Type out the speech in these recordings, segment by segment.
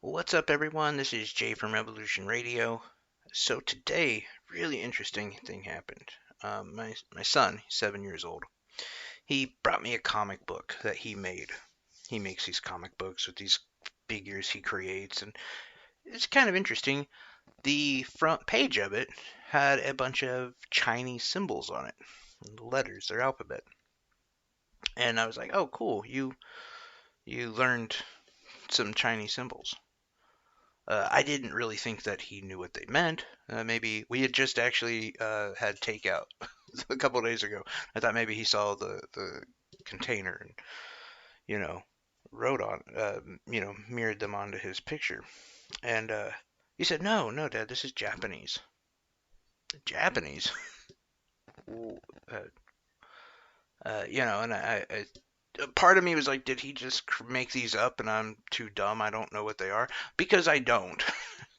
What's up, everyone? This is Jay from Revolution Radio. So today, really interesting thing happened. My son, he's 7 years old. He brought me a comic book that he made. He makes these comic books with these figures he creates, and it's kind of interesting. The front page of it had a bunch of Chinese symbols on it, the letters, their alphabet. And I was like, "Oh, cool! You learned some Chinese symbols." I didn't really think that he knew what they meant. Maybe we had just actually had takeout a couple of days ago. I thought maybe he saw the container and you know wrote on mirrored them onto his picture. And he said, "No, no, Dad, this is Japanese." Japanese. Ooh, and part of me was like, did he just make these up and I'm too dumb? I don't know what they are because I don't,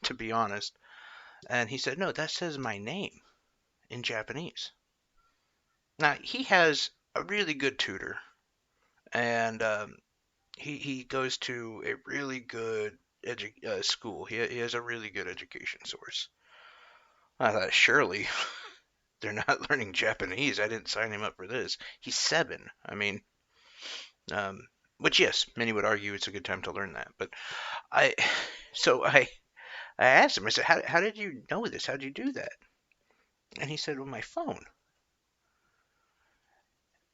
to be honest. And he said, no, that says my name in Japanese. Now, he has a really good tutor, and he goes to a really good school. He has a really good education source. I thought, surely they're not learning Japanese. I didn't sign him up for this. He's 7. I mean, um, which, yes, many would argue it's a good time to learn that. But I, so I asked him, I said, how did you know this? How did you do that? And he said, with my phone.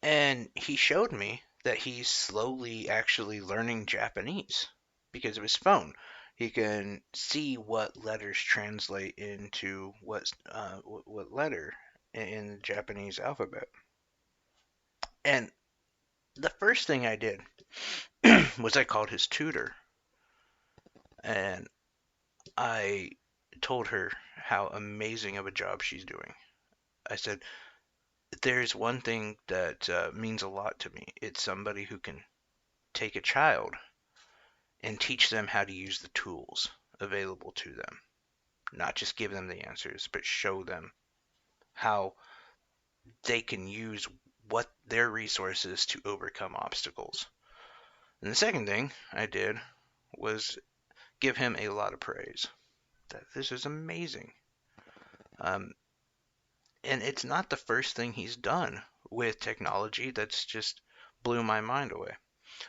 And he showed me that he's slowly actually learning Japanese because of his phone. He can see what letters translate into what letter in the Japanese alphabet. And the first thing I did was I called his tutor and I told her how amazing of a job she's doing. I said, there's one thing that means a lot to me. It's somebody who can take a child and teach them how to use the tools available to them. Not just give them the answers, but show them how they can use what their resources to overcome obstacles. And the second thing I did was give him a lot of praise. That this is amazing. Um, and it's not the first thing he's done with technology that's just blew my mind away.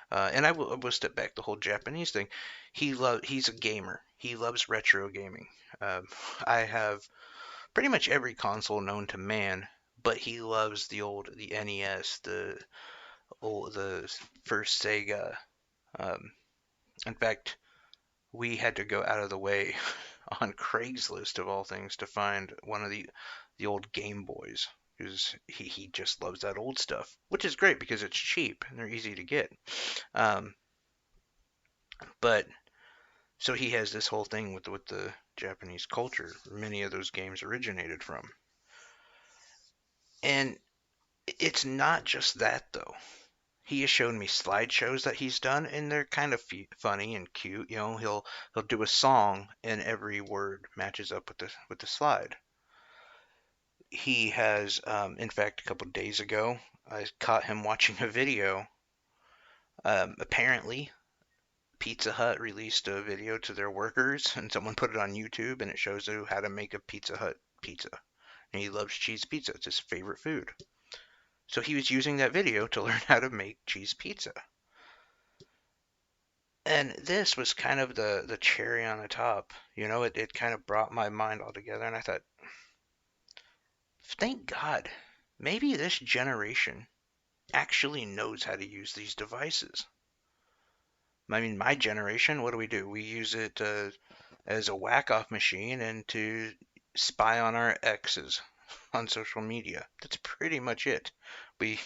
And I will step back the whole Japanese thing. He's a gamer. He loves retro gaming. Um, I have pretty much every console known to man, but he loves the NES, the first Sega. Um, in fact, we had to go out of the way on Craigslist of all things to find one of the old Game Boys because he just loves that old stuff, which is great because it's cheap and they're easy to get. Um, but so he has this whole thing with the Japanese culture. Many of those games originated from, and it's not just that though. He has shown me slideshows that he's done, and they're kind of funny and cute. He'll do a song, and every word matches up with the slide. He has, in fact, a couple of days ago, I caught him watching a video. Apparently, Pizza Hut released a video to their workers, and someone put it on YouTube, and it shows you how to make a Pizza Hut pizza. And he loves cheese pizza; it's his favorite food. So he was using that video to learn how to make cheese pizza. And this was kind of the cherry on the top. It kind of brought my mind all together, and I thought, thank God, maybe this generation actually knows how to use these devices. I mean, my generation, what do? We use it as a whack-off machine and to spy on our exes on social media. That's pretty much it. We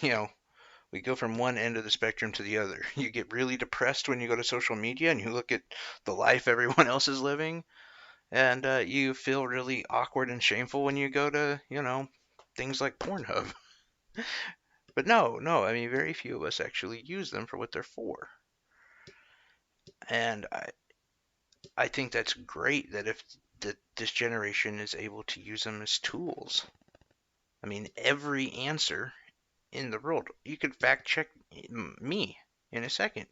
go from one end of the spectrum to the other. You get really depressed when you go to social media and you look at the life everyone else is living, and you feel really awkward and shameful when you go to, things like Pornhub. But no, no, I mean, very few of us actually use them for what they're for. And I think that's great that if that this generation is able to use them as tools. I mean, every answer in the world, you could fact check me in a second.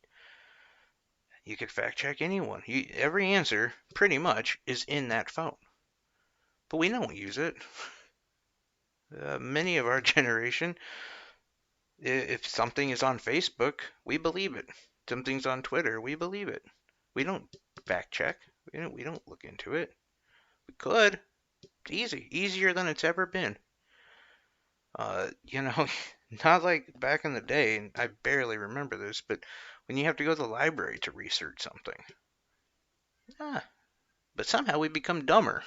You could fact check anyone. Every answer, pretty much, is in that phone. But we don't use it. Many of our generation, if something is on Facebook, we believe it. Something's on Twitter, we believe it. We don't fact check. We don't look into it. We could. It's easy. Easier than it's ever been. You know, not like back in the day, and I barely remember this, but when you have to go to the library to research something. Ah, but somehow we become dumber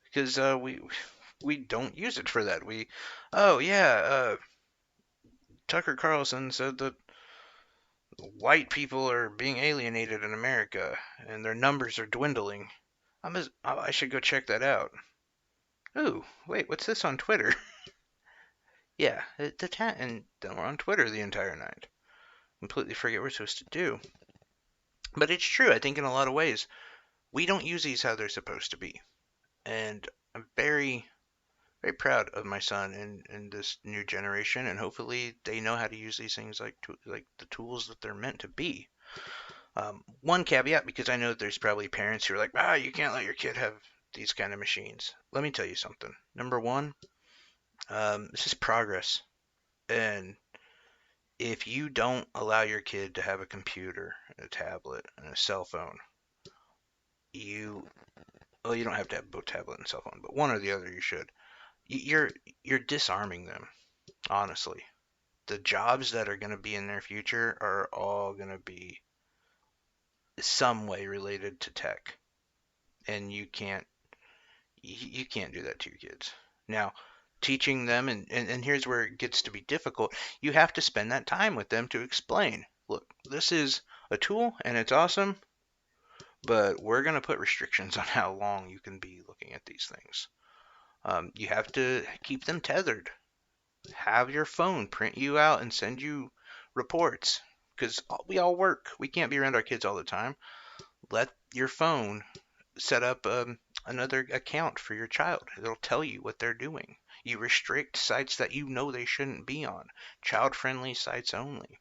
because we don't use it for that. Oh yeah, Tucker Carlson said that white people are being alienated in America and their numbers are dwindling. I should go check that out. Ooh, wait, what's this on Twitter? Yeah, and then we're on Twitter the entire night. Completely forget what we're supposed to do. But it's true, I think in a lot of ways, we don't use these how they're supposed to be. And I'm very, very proud of my son and this new generation, and hopefully they know how to use these things like the tools that they're meant to be. One caveat, because I know there's probably parents who are like, you can't let your kid have these kind of machines. Let me tell you something. Number one, this is progress. And if you don't allow your kid to have a computer, a tablet, and a cell phone, you well, you don't have to have both tablet and cell phone, but one or the other you should. You're you're disarming them, honestly. The jobs that are going to be in their future are all going to be some way related to tech, and you can't do that to your kids. Now, teaching them, and here's where it gets to be difficult, you have to spend that time with them to explain, look, this is a tool and it's awesome, but we're going to put restrictions on how long you can be looking at these things. You have to keep them tethered. Have your phone print you out and send you reports because we all work. We can't be around our kids all the time. Let your phone set up another account for your child. It'll tell you what they're doing. You restrict sites that you know they shouldn't be on, child-friendly sites only,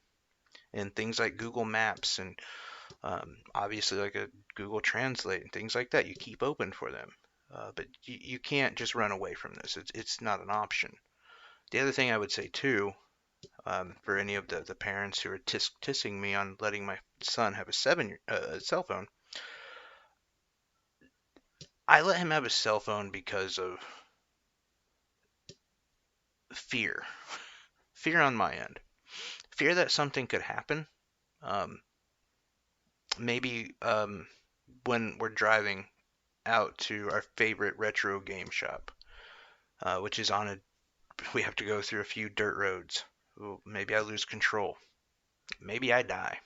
and things like Google Maps and obviously like a Google Translate and things like that. You keep open for them, but you can't just run away from this. It's not an option. The other thing I would say too, for any of the parents who are tissing me on letting my son have a cell phone, I let him have a cell phone because of fear. Fear on my end. Fear that something could happen. Um, maybe when we're driving out to our favorite retro game shop, which is we have to go through a few dirt roads. Ooh, maybe I lose control. Maybe I die.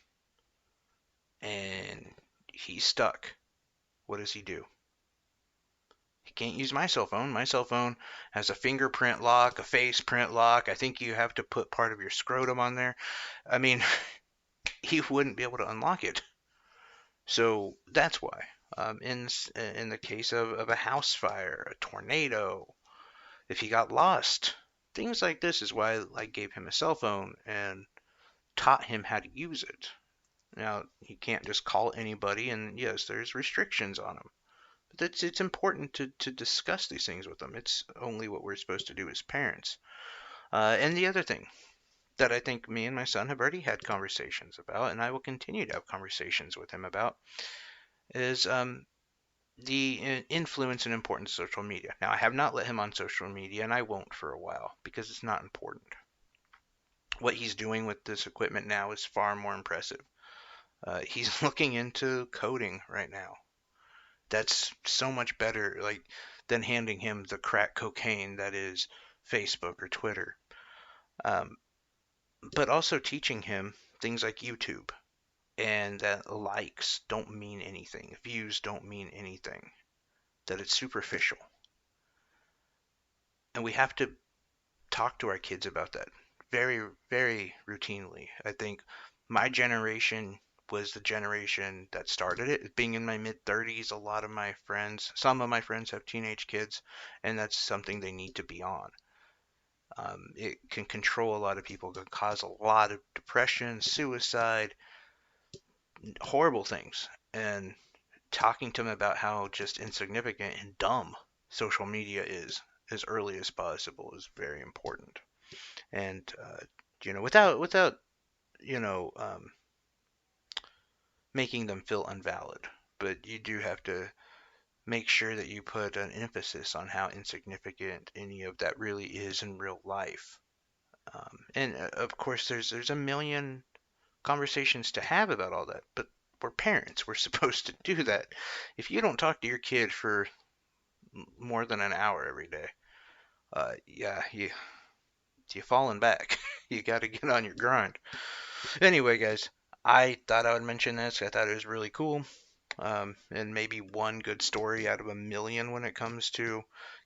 And he's stuck. What does he do? He can't use my cell phone. My cell phone has a fingerprint lock, a face print lock. I think you have to put part of your scrotum on there. I mean, he wouldn't be able to unlock it. So that's why. In the case of a house fire, a tornado, if he got lost, things like this is why I gave him a cell phone and taught him how to use it. Now, he can't just call anybody, and yes, there's restrictions on him. But it's important to discuss these things with them. It's only what we're supposed to do as parents. And the other thing that I think me and my son have already had conversations about, and I will continue to have conversations with him about, is the influence and importance of social media. Now, I have not let him on social media, and I won't for a while because it's not important. What he's doing with this equipment now is far more impressive. He's looking into coding right now. That's so much better, like, than handing him the crack cocaine that is Facebook or Twitter. Um, but also teaching him things like YouTube and that likes don't mean anything, views don't mean anything, that it's superficial. And we have to talk to our kids about that very, very routinely. I think my generation was the generation that started it. Being in my mid 30s, some of my friends have teenage kids, and that's something they need to be on. It can control a lot of people, can cause a lot of depression, suicide, horrible things, and talking to them about how just insignificant and dumb social media is as early as possible is very important. And without you know making them feel invalid, but you do have to make sure that you put an emphasis on how insignificant any of that really is in real life. And of course, there's a million conversations to have about all that, but we're parents. We're supposed to do that. If you don't talk to your kid for more than an hour every day, yeah, you falling back. You got to get on your grind. Anyway, guys, I thought I would mention this. I thought it was really cool. And maybe one good story out of a million when it comes to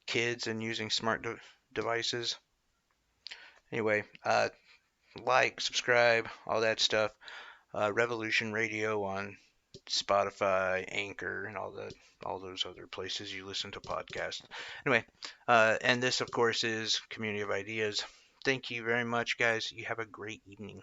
kids and using smart devices. Anyway, like, subscribe, all that stuff. Revolution Radio on Spotify, Anchor, and all those other places you listen to podcasts. Anyway, and this, of course, is Community of Ideas. Thank you very much, guys. You have a great evening.